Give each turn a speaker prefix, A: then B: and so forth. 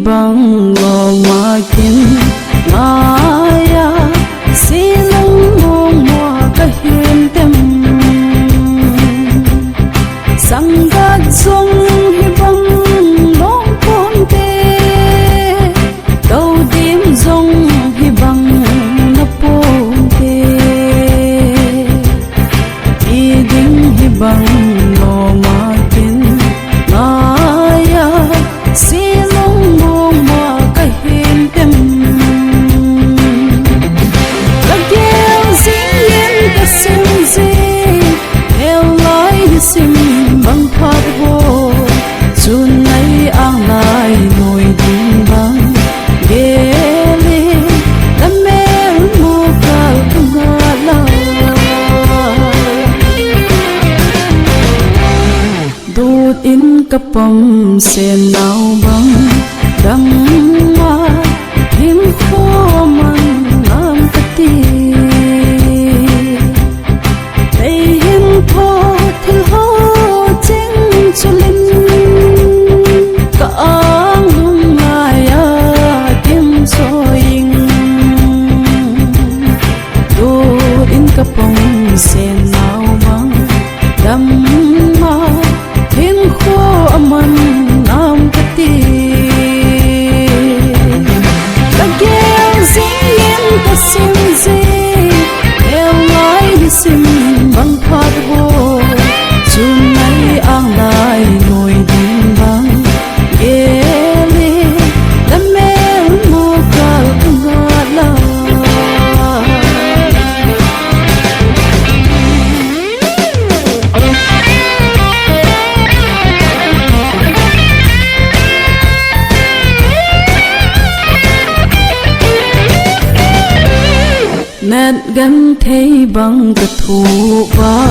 A: bang lo ma kin maya silong mong mo kahim tem sangat song hi bang long pon te tàu dim zong hi bang na pon te i ding hi bang lo ma kin maya silong mong mo kahim tem lagel sing yen ka sim zi el lai sim bang phat ho chun nai ang lai noi ding bang gele tamel mo kal ngala đốt in kapam sen nao bang dang ma him kho man nam kati tay him kho thil ho ching chulin ka ang lung maya kim soing đốt in kapam sen nao bang dam ma him kho aman nam kati lagel sing yen ka sim zi el lai di sim bang phat ho chun nai ang lai noi ding bang gele tamel mo kal ngala nét gắn thấy bằng cái thù ba